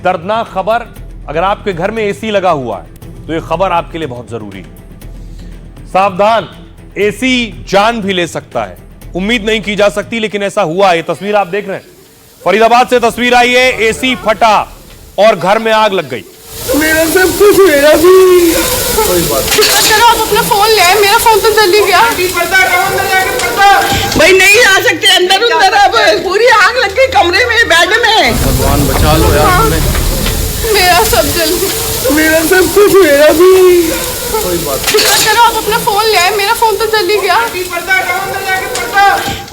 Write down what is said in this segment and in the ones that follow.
दर्दनाक खबर, अगर आपके घर में एसी लगा हुआ है तो यह खबर आपके लिए बहुत जरूरी है। सावधान, एसी जान भी ले सकता है। उम्मीद नहीं की जा सकती लेकिन ऐसा हुआ। ये तस्वीर आप देख रहे हैं, फरीदाबाद से तस्वीर आई है। एसी फटा और घर में आग लग गई। मेरा सब कुछ मेरा भी कोई बात नहीं। चलो आप अपना फोन ले, मेरा फोन तो जल ही गया। भाई नहीं आ सकते अंदर उधर, अब पूरी आग लग गई कमरे में, बेड में। भगवान बचा लो यार। हाँ, मेरा सब जल गया। मेरा सब कुछ मेरा भी कोई बात नहीं। चलो आप अपना फोन ले, मेरा फोन तो जल ही गया।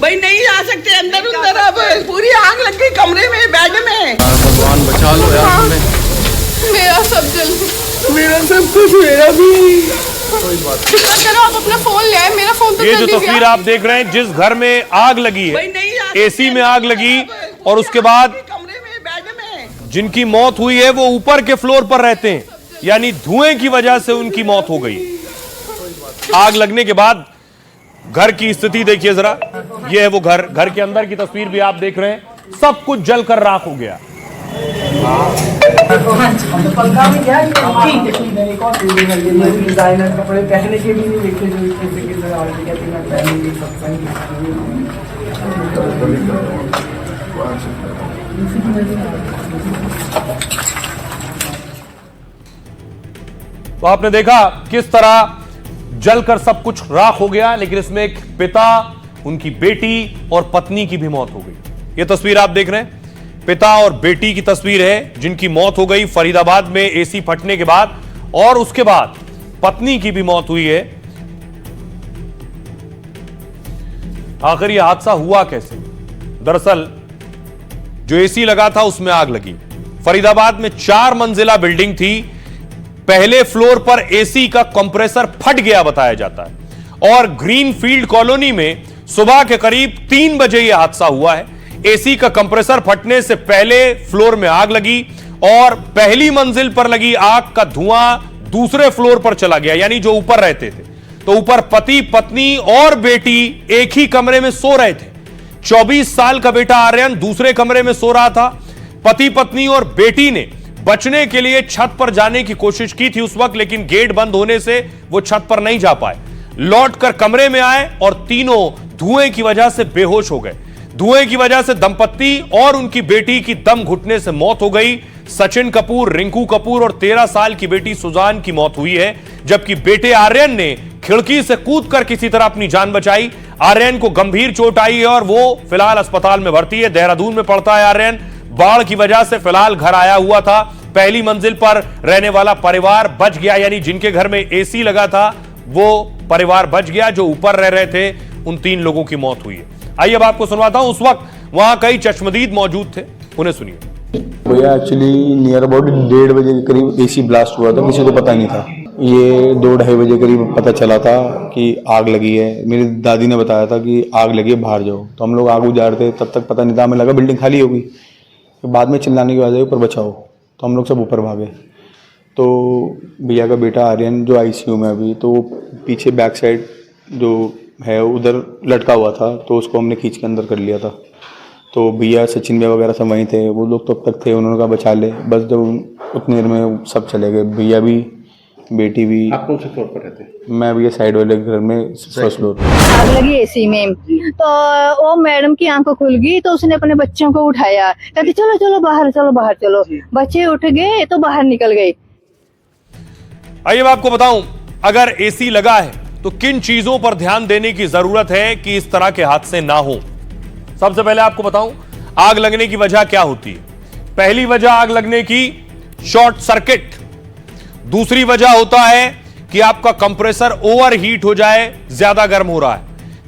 भाई नहीं आ सकते अंदर उधर, अब पूरी आग लग गई कमरे में, बेड में। भगवान बचा लो यार। हाँ, मेरा सब जल गया। मेरा सब कुछ मेरा भी कोई बात नहीं। चलो आप अपना फोन ले, मेरा फोन तो ये जल जो ही गया। तस्वीर आप देख रहे हैं, जिस घर में आग लगी भाई है, नहीं आ सकते एसी में आग लगी अंदर, और उसके बाद कमरे में, बेड में। जिनकी मौत हुई है वो ऊपर के फ्लोर पर रहते हैं, यानी धुएं की वजह से उनकी मौत हो गई। आग लगने के बाद घर की स्थिति देखिए जरा। ये है वो घर के अंदर की तस्वीर भी आप देख रहे हैं। सब कुछ जलकर राख हो गया। डिजाइनर कपड़े पहने के भी नहीं देखे जो इस तरीके से पहनेंगे तो आपने देखा किस तरह जलकर सब कुछ राख हो गया, लेकिन इसमें एक पिता, उनकी बेटी और पत्नी की भी मौत हो गई। यह तस्वीर आप देख रहे हैं, पिता और बेटी की तस्वीर है जिनकी मौत हो गई फरीदाबाद में एसी फटने के बाद, और उसके बाद पत्नी की भी मौत हुई है। आखिर यह हादसा हुआ कैसे? दरअसल जो एसी लगा था उसमें आग लगी। फरीदाबाद में 4 मंजिला बिल्डिंग थी। पहले फ्लोर पर एसी का कंप्रेसर फट गया बताया जाता है, और ग्रीनफील्ड कॉलोनी में सुबह के करीब 3 बजे यह हादसा हुआ है। एसी का कंप्रेसर फटने से पहले फ्लोर में आग लगी और पहली मंजिल पर लगी आग का धुआं दूसरे फ्लोर पर चला गया, यानी जो ऊपर रहते थे। तो ऊपर पति, पत्नी और बेटी एक ही कमरे में सो रहे थे। 24 साल का बेटा आर्यन दूसरे कमरे में सो रहा था। पति, पत्नी और बेटी ने बचने के लिए छत पर जाने की कोशिश की थी उस वक्त, लेकिन गेट बंद होने से वो छत पर नहीं जा पाए। लौटकर कमरे में आए और तीनों धुएं की वजह से बेहोश हो गए। धुएं की वजह से दंपत्ति और उनकी बेटी की दम घुटने से मौत हो गई। सचिन कपूर, रिंकू कपूर और 13 साल की बेटी सुजान की मौत हुई है, जबकि बेटे आर्यन ने खिड़की से कूदकर किसी तरह अपनी जान बचाई। आर्यन को गंभीर चोट आई है और वो फिलहाल अस्पताल में भर्ती है। देहरादून में पड़ता है आर्यन। बाढ़ की वजह से फिलहाल घर आया हुआ था। पहली मंजिल पर रहने वाला परिवार बच गया, यानी जिनके घर में एसी लगा था वो परिवार बच गया। जो ऊपर रह रहे थे उन 3 लोगों की मौत हुई है। आइए अब आपको सुनवाता हूं, उस वक्त वहां कई चश्मदीद मौजूद थे, उन्हें सुनिए। भैया एक्चुअली नियर अबाउट 1:30 बजे के करीब एसी ब्लास्ट हुआ था, किसी को पता नहीं था। ये 2-2:30 बजे करीब पता चला था कि आग लगी है। मेरी दादी ने बताया था कि आग लगी है, बाहर जाओ। तो हम लोग आग बुझा रहे थे, तब तक पता नहीं था, हमें लगा बिल्डिंग खाली होगी। तो बाद में चिल्लाने की आवाज़ आई ऊपर बचाओ, तो हम लोग सब ऊपर भागे। तो भैया का बेटा आर्यन जो ICU में अभी, तो पीछे बैक साइड जो है उधर लटका हुआ था, तो उसको हमने खींच के अंदर कर लिया था। तो भैया, सचिन भैया वगैरह सब वहीं थे, वो लोग तो अब तक थे, उन्होंने कहा बचा ले। बस जब उतनी देर में सब चले गए, भैया भी, बेटी भी। आप कौन से फ्लोर पर रहते हैं? मैं भैया साइड वाले घर में फर्स्ट फ्लोर पर। आग लगी एसी में, तो वो मैडम की आंखों खुल गई, तो उसने अपने बच्चों को उठाया, कहती चलो चलो बाहर, चलो बाहर चलो। बच्चे उठ गए तो बाहर निकल गए। आइए मैं आपको बताऊं, अगर एसी लगा है तो किन चीजों पर ध्यान देने की जरूरत है कि इस तरह के हादसे ना हो। सबसे पहले आपको बताऊं, आग लगने की वजह क्या होती है। पहली वजह आग लगने की शॉर्ट सर्किट। दूसरी वजह होता है कि आपका कंप्रेसर ओवरहीट हो जाए, ज्यादा गर्म हो रहा है।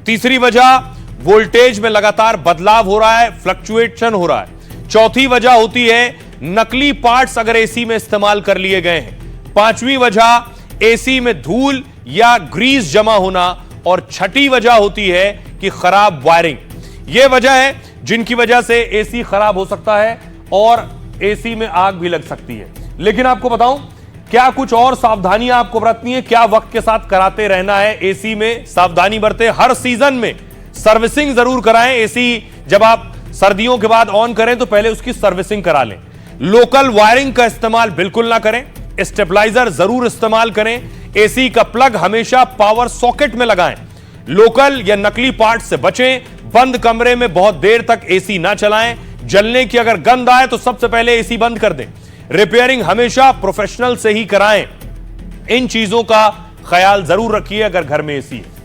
तीसरी वजह वोल्टेज में लगातार बदलाव हो रहा है, फ्लक्चुएशन हो रहा है। चौथी वजह होती है नकली पार्ट्स अगर एसी में इस्तेमाल कर लिए गए हैं। पांचवी वजह एसी में धूल या ग्रीस जमा होना, और छठी वजह होती है कि खराब वायरिंग। यह वजह है जिनकी वजह से एसी खराब हो सकता है और एसी में आग भी लग सकती है। लेकिन आपको बताऊं, क्या कुछ और सावधानियां आपको बरतनी है, क्या वक्त के साथ कराते रहना है। एसी में सावधानी बरतें, हर सीजन में सर्विसिंग जरूर कराएं। एसी जब आप सर्दियों के बाद ऑन करें तो पहले उसकी सर्विसिंग करा लें। लोकल वायरिंग का इस्तेमाल बिल्कुल ना करें, स्टेबलाइजर जरूर इस्तेमाल करें, एसी का प्लग हमेशा पावर सॉकेट में लगाएं, लोकल या नकली पार्ट से बचें, बंद कमरे में बहुत देर तक एसी ना चलाएं, जलने की अगर गंध आए तो सबसे पहले एसी बंद कर दें, रिपेयरिंग हमेशा प्रोफेशनल से ही कराएं। इन चीजों का ख्याल जरूर रखिए अगर घर में एसी है।